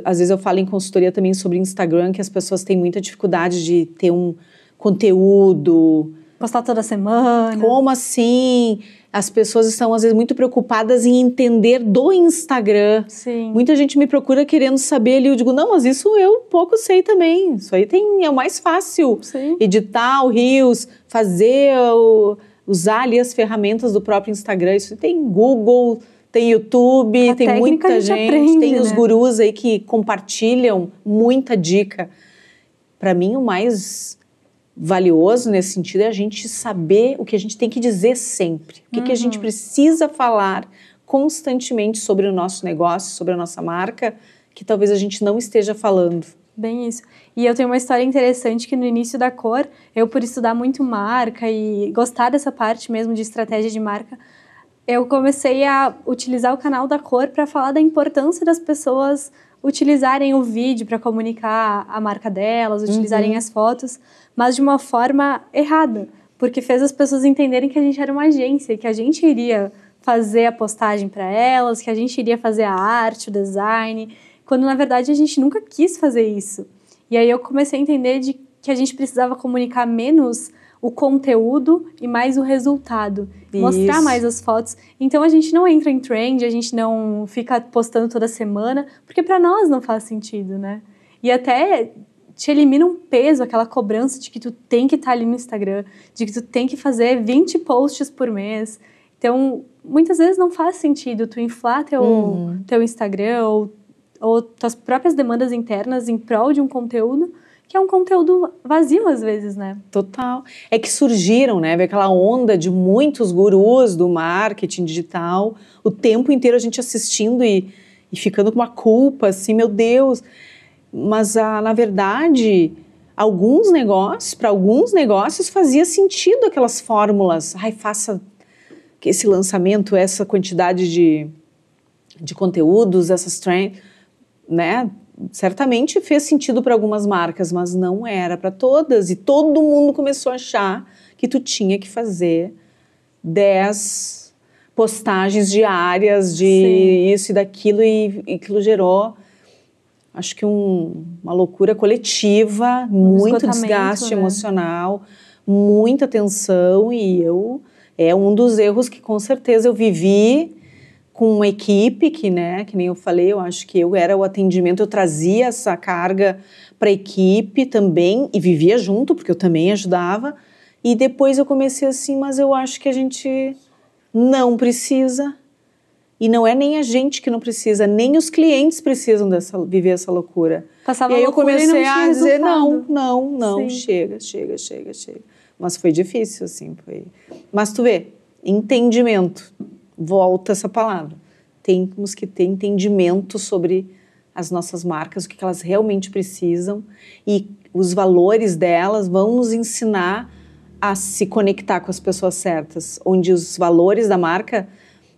Às vezes eu falo em consultoria também sobre Instagram, que as pessoas têm muita dificuldade de ter um conteúdo. Postar toda semana. Como assim? As pessoas estão, às vezes, muito preocupadas em entender do Instagram. Sim. Muita gente me procura querendo saber ali. Eu digo, não, mas isso eu pouco sei também. Isso aí é o mais fácil. Sim. Editar o Reels, usar ali as ferramentas do próprio Instagram. Isso tem Google... Tem YouTube, tem muita gente, aprende, tem os gurus aí que compartilham muita dica. Para mim, o mais valioso nesse sentido é a gente saber o que a gente tem que dizer sempre. O que a gente precisa falar constantemente sobre o nosso negócio, sobre a nossa marca, que talvez a gente não esteja falando. Bem isso. E eu tenho uma história interessante que no início da Cor, eu por estudar muito marca e gostar dessa parte mesmo de estratégia de marca, eu comecei a utilizar o canal da Cor para falar da importância das pessoas utilizarem o vídeo para comunicar a marca delas, utilizarem as fotos, mas de uma forma errada. porque fez as pessoas entenderem que a gente era uma agência, que a gente iria fazer a postagem para elas, que a gente iria fazer a arte, o design, quando na verdade a gente nunca quis fazer isso. E aí eu comecei a entender que a gente precisava comunicar menos o conteúdo e mais o resultado, mostrar mais as fotos. Então a gente não entra em trend, a gente não fica postando toda semana, porque para nós não faz sentido, né? E até te elimina um peso, aquela cobrança de que tu tem que estar ali no Instagram, de que tu tem que fazer 20 posts por mês. Então, muitas vezes não faz sentido tu inflar teu Instagram ou tuas próprias demandas internas em prol de um conteúdo que é um conteúdo vazio às vezes, né? Total. É que surgiram, né? Aquela onda de muitos gurus do marketing digital, o tempo inteiro a gente assistindo e ficando com uma culpa, assim, meu Deus. Mas, na verdade, para alguns negócios fazia sentido aquelas fórmulas. Ai, faça esse lançamento, essa quantidade de conteúdos, essas trends, né? Certamente fez sentido para algumas marcas, mas não era para todas. E todo mundo começou a achar que tu tinha que fazer 10 postagens diárias de isso e daquilo, e aquilo gerou, acho que uma loucura coletiva, muito desgaste emocional, muita tensão, e é um dos erros que com certeza eu vivi com uma equipe que nem eu falei, eu acho que eu era o atendimento, eu trazia essa carga para a equipe também e vivia junto, porque eu também ajudava, e depois eu comecei assim, mas eu acho que a gente não precisa, e não é nem a gente que não precisa, nem os clientes precisam viver essa loucura. Passava e aí eu comecei a dizer, não, chega. Mas foi difícil, assim, foi. Mas tu vê, entendimento. Volta essa palavra. Temos que ter entendimento sobre as nossas marcas, o que elas realmente precisam, e os valores delas vão nos ensinar a se conectar com as pessoas certas, onde os valores da marca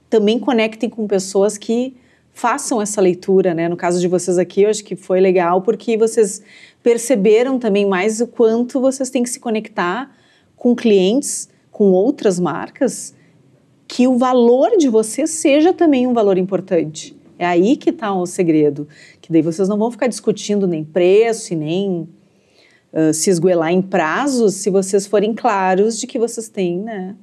também conectem com pessoas que façam essa leitura, né? No caso de vocês aqui, eu acho que foi legal, porque vocês perceberam também mais o quanto vocês têm que se conectar com clientes, com outras marcas, que o valor de você seja também um valor importante. É aí que está o segredo. Que daí vocês não vão ficar discutindo nem preço e nem se esgoelar em prazos, se vocês forem claros de que vocês têm, né,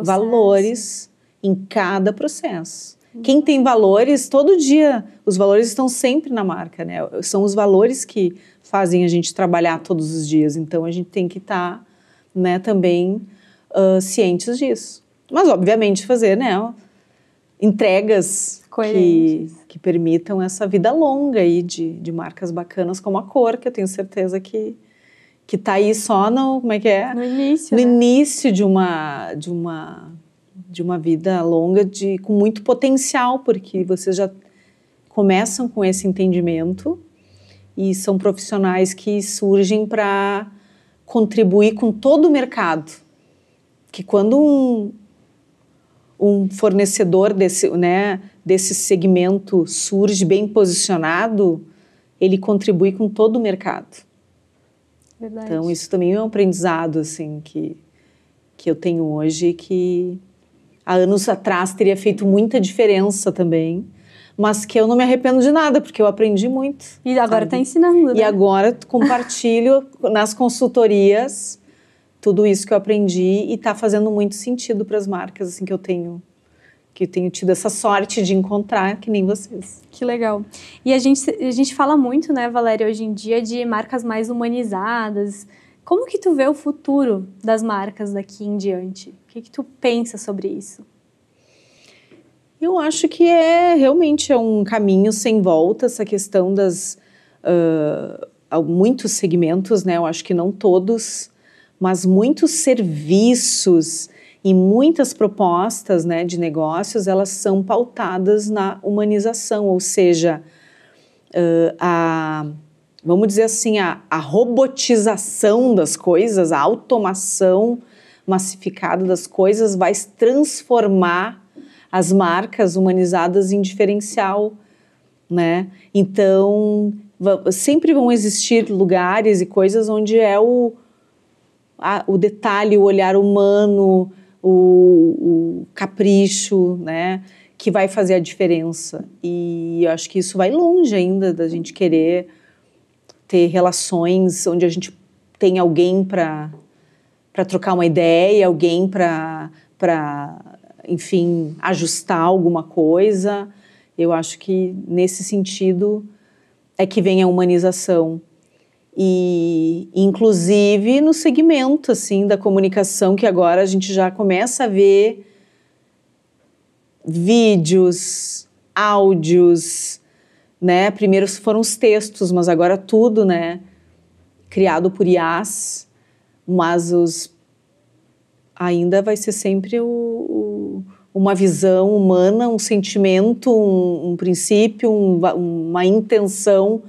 valores em cada processo. Quem tem valores, todo dia, os valores estão sempre na marca, né? São os valores que fazem a gente trabalhar todos os dias. Então, a gente tem que estar, né, também cientes disso. Mas, obviamente, fazer, né, entregas que permitam essa vida longa aí de marcas bacanas como a Cor, que eu tenho certeza que está aí só no... Como é que é? No início, no início de uma vida longa com muito potencial, porque vocês já começam com esse entendimento e são profissionais que surgem para contribuir com todo o mercado. Que quando um fornecedor desse segmento surge bem posicionado, ele contribui com todo o mercado. Verdade. Então, isso também é um aprendizado assim, que eu tenho hoje, que há anos atrás teria feito muita diferença também, mas que eu não me arrependo de nada, porque eu aprendi muito. E agora está ensinando, né? E agora compartilho nas consultorias tudo isso que eu aprendi, e está fazendo muito sentido para as marcas assim, que eu tenho tido essa sorte de encontrar, que nem vocês. Que legal. E a gente fala muito, né, Valéria, hoje em dia, de marcas mais humanizadas. Como que tu vê o futuro das marcas daqui em diante? O que tu pensa sobre isso? Eu acho que realmente é um caminho sem volta, essa questão das... muitos segmentos, né? Eu acho que não todos, mas muitos serviços e muitas propostas, né, de negócios, elas são pautadas na humanização, ou seja, vamos dizer assim, a robotização das coisas, a automação massificada das coisas vai transformar as marcas humanizadas em diferencial, né? Então, sempre vão existir lugares e coisas onde o detalhe, o olhar humano, o capricho, né? Que vai fazer a diferença. E eu acho que isso vai longe ainda da gente querer ter relações onde a gente tem alguém para trocar uma ideia, alguém para, enfim, ajustar alguma coisa. Eu acho que nesse sentido é que vem a humanização. E inclusive no segmento assim da comunicação, que agora a gente já começa a ver vídeos, áudios, né? Primeiro foram os textos, mas agora tudo, né? Criado por IAs, mas ainda vai ser sempre uma visão humana, um sentimento, um princípio, uma intenção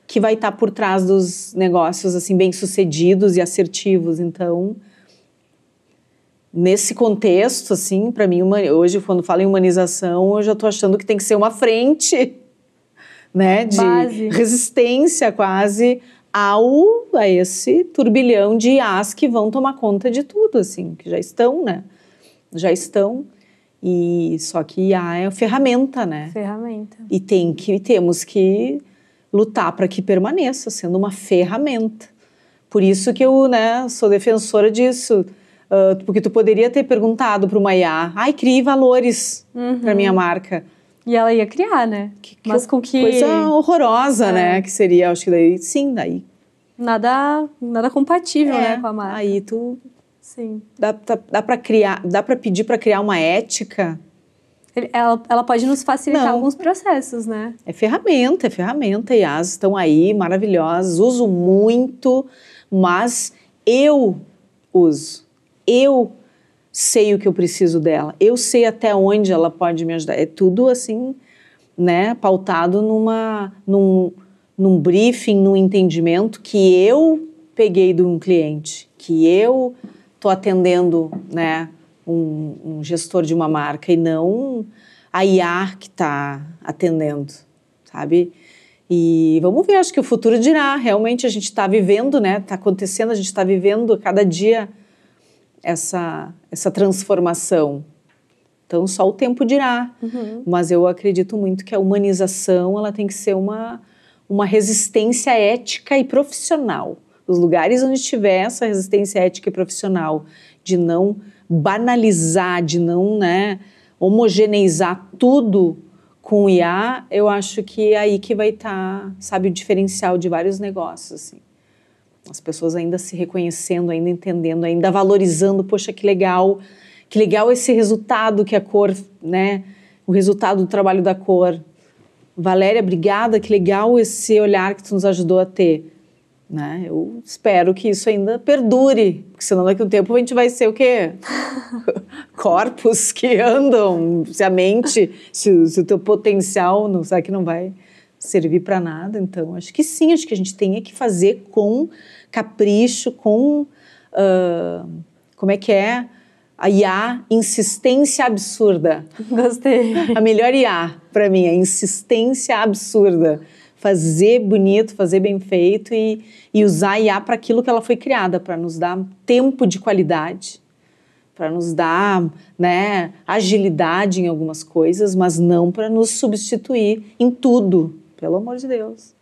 que vai estar por trás dos negócios assim bem-sucedidos e assertivos. Então, nesse contexto, assim, para mim, hoje, quando falo em humanização, eu já estou achando que tem que ser uma frente, né, de base, resistência quase a esse turbilhão de IAs que vão tomar conta de tudo, assim, que já estão, né? Já estão. E só que IA é ferramenta, né? Ferramenta. E temos que lutar para que permaneça sendo uma ferramenta. Por isso que eu, né, sou defensora disso. Porque tu poderia ter perguntado para uma IA, crie valores para minha marca. E ela ia criar, né? Mas com que... Coisa horrorosa, né? Que seria, acho que daí, sim, daí. Nada compatível, né, com a marca. Aí tu... Sim. Dá para criar, dá para pedir para criar uma ética. Ela pode nos facilitar alguns processos, né? É ferramenta. IAs estão aí, maravilhosas, uso muito, mas eu uso. Eu sei o que eu preciso dela, eu sei até onde ela pode me ajudar. É tudo assim, né, pautado num briefing, num entendimento que eu peguei de um cliente, que eu estou atendendo, né, um gestor de uma marca e não a IA que está atendendo, sabe? E vamos ver, acho que o futuro dirá. Realmente a gente está vivendo, né, está acontecendo, a gente está vivendo a cada dia essa transformação. Então, só o tempo dirá. Mas eu acredito muito que a humanização ela tem que ser uma resistência ética e profissional. Os lugares onde tiver essa resistência ética e profissional, de não banalizar, de não, né, homogeneizar tudo com o IA, eu acho que é aí que vai estar, sabe, o diferencial de vários negócios, assim. As pessoas ainda se reconhecendo, ainda entendendo, ainda valorizando, poxa, que legal esse resultado que a cor, né, o resultado do trabalho da cor. Valéria, obrigada, que legal esse olhar que tu nos ajudou a ter. Né? Eu espero que isso ainda perdure, porque senão daqui a um tempo a gente vai ser o quê? Corpos que andam, se a mente, se o teu potencial, não, será que não vai servir para nada? Então, acho que sim, acho que a gente tem que fazer com capricho, com, como é que é? A IA, insistência absurda. Gostei. A melhor IA, para mim, é insistência absurda. Fazer bonito, fazer bem feito e usar a IA para aquilo que ela foi criada, para nos dar tempo de qualidade, para nos dar, né, agilidade em algumas coisas, mas não para nos substituir em tudo, pelo amor de Deus.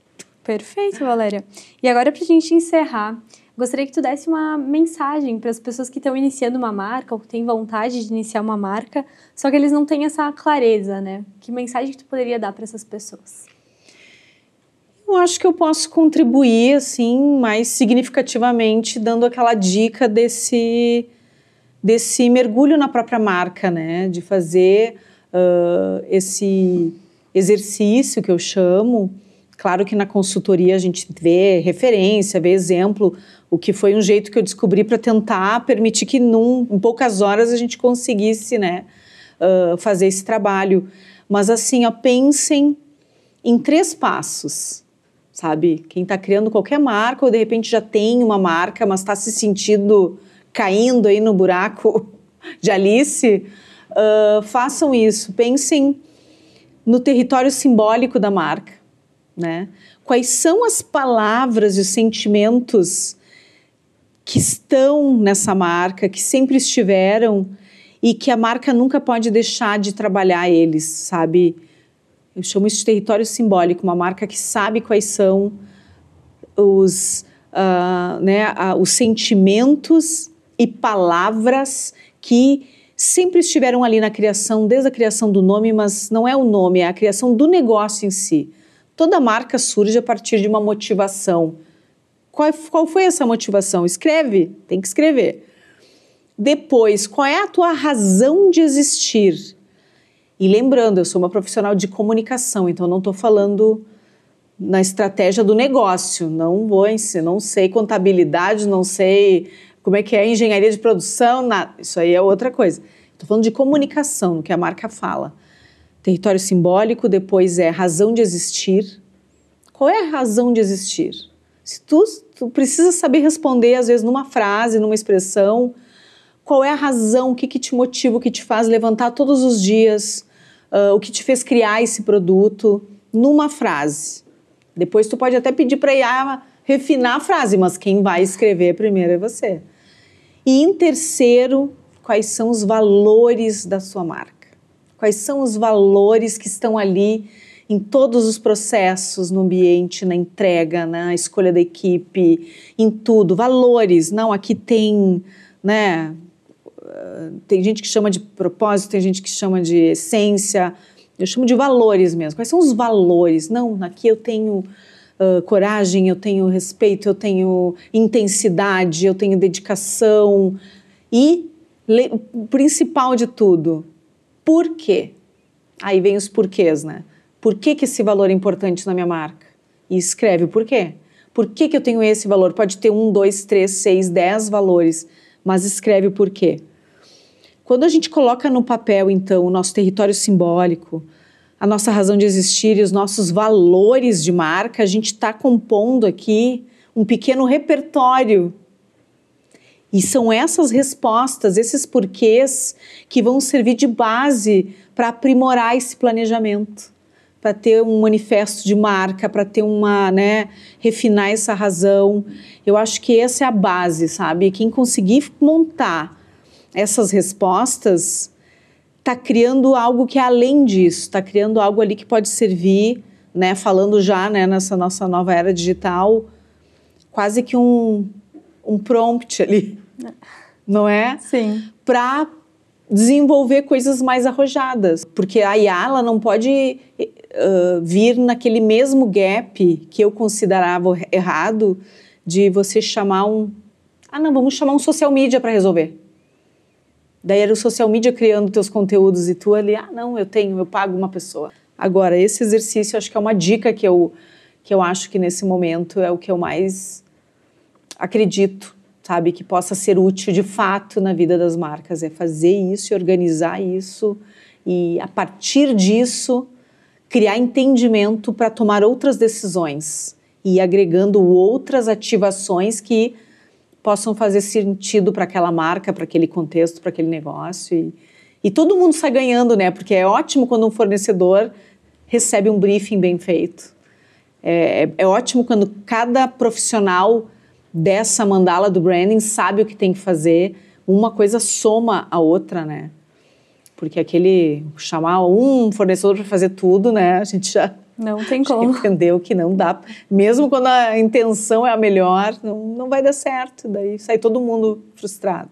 Perfeito, Valéria. E agora, para a gente encerrar, gostaria que tu desse uma mensagem para as pessoas que estão iniciando uma marca ou que têm vontade de iniciar uma marca, só que eles não têm essa clareza, né? Que mensagem que tu poderia dar para essas pessoas? Eu acho que eu posso contribuir, assim, mais significativamente, dando aquela dica desse mergulho na própria marca, né? De fazer esse exercício que eu chamo. Claro que na consultoria a gente vê referência, vê exemplo, o que foi um jeito que eu descobri para tentar permitir que em poucas horas a gente conseguisse, né, fazer esse trabalho. Mas assim, pensem em 3 passos. Sabe? Quem está criando qualquer marca ou de repente já tem uma marca, mas está se sentindo caindo aí no buraco de Alice, façam isso. Pensem no território simbólico da marca, né? Quais são as palavras e os sentimentos que estão nessa marca, que sempre estiveram e que a marca nunca pode deixar de trabalhar eles, sabe? Eu chamo isso de território simbólico, uma marca que sabe quais são os sentimentos e palavras que sempre estiveram ali na criação, desde a criação do nome, mas não é o nome, é a criação do negócio em si. Toda marca surge a partir de uma motivação. Qual foi essa motivação? Escreve, tem que escrever. Depois, qual é a tua razão de existir? E lembrando, eu sou uma profissional de comunicação, então não estou falando na estratégia do negócio, não sei contabilidade, não sei como é que é engenharia de produção, nada. Isso aí é outra coisa. Estou falando de comunicação, no que a marca fala. Território simbólico, depois é razão de existir. Qual é a razão de existir? Se tu precisa saber responder, às vezes, numa frase, numa expressão, qual é a razão, o que te motiva, o que te faz levantar todos os dias, o que te fez criar esse produto, numa frase. Depois tu pode até pedir para a IA refinar a frase, mas quem vai escrever primeiro é você. E em terceiro, quais são os valores da sua marca? Quais são os valores que estão ali em todos os processos, no ambiente, na entrega, na escolha da equipe, em tudo? Valores, não, aqui tem, né? Tem gente que chama de propósito, tem gente que chama de essência, eu chamo de valores mesmo. Quais são os valores? Não, aqui eu tenho coragem, eu tenho respeito, eu tenho intensidade, eu tenho dedicação. E o principal de tudo, por quê? Aí vem os porquês, né? Por que esse valor é importante na minha marca? E escreve o porquê. Por que eu tenho esse valor? Pode ter 1, 2, 3, 6, 10 valores, mas escreve o porquê. Quando a gente coloca no papel, então, o nosso território simbólico, a nossa razão de existir e os nossos valores de marca, a gente está compondo aqui um pequeno repertório. E são essas respostas, esses porquês, que vão servir de base para aprimorar esse planejamento, para ter um manifesto de marca, para ter refinar essa razão. Eu acho que essa é a base, sabe? Quem conseguir montar essas respostas está criando algo que é além disso, está criando algo ali que pode servir, né, falando já, né, nessa nossa nova era digital, quase que um prompt ali, não é? Sim. Para desenvolver coisas mais arrojadas, porque a IA ela não pode vir naquele mesmo gap que eu considerava errado de você chamar vamos chamar um social media para resolver. Daí era o social media criando teus conteúdos e tu ali, eu pago uma pessoa. Agora, esse exercício, acho que é uma dica que eu acho que nesse momento é o que eu mais acredito, sabe? Que possa ser útil de fato na vida das marcas, é fazer isso e organizar isso e, a partir disso, criar entendimento para tomar outras decisões e ir agregando outras ativações que possam fazer sentido para aquela marca, para aquele contexto, para aquele negócio. E todo mundo sai ganhando, né? Porque é ótimo quando um fornecedor recebe um briefing bem feito. É ótimo quando cada profissional dessa mandala do branding sabe o que tem que fazer. Uma coisa soma a outra, né? Porque chamar um fornecedor para fazer tudo, né? A gente já... Não tem como. Entendeu que não dá. Mesmo quando a intenção é a melhor, não vai dar certo. Daí sai todo mundo frustrado.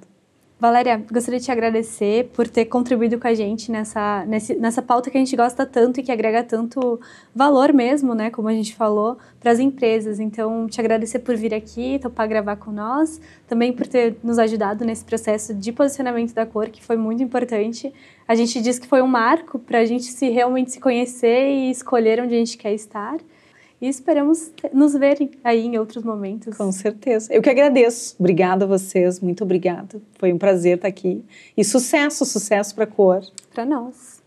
Valéria, gostaria de te agradecer por ter contribuído com a gente nessa pauta que a gente gosta tanto e que agrega tanto valor mesmo, né, como a gente falou, para as empresas. Então, te agradecer por vir aqui, topar gravar com nós, também por ter nos ajudado nesse processo de posicionamento da cor, que foi muito importante. A gente diz que foi um marco para a gente realmente se conhecer e escolher onde a gente quer estar. E esperamos nos verem aí em outros momentos. Com certeza. Eu que agradeço. Obrigada a vocês. Muito obrigada. Foi um prazer estar aqui. E sucesso para a cor. Para nós.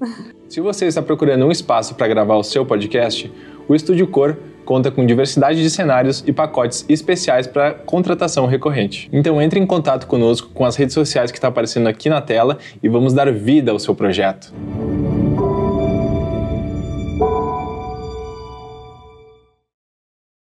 Se você está procurando um espaço para gravar o seu podcast, o Estúdio Cor conta com diversidade de cenários e pacotes especiais para contratação recorrente. Então entre em contato conosco com as redes sociais que estão aparecendo aqui na tela e vamos dar vida ao seu projeto.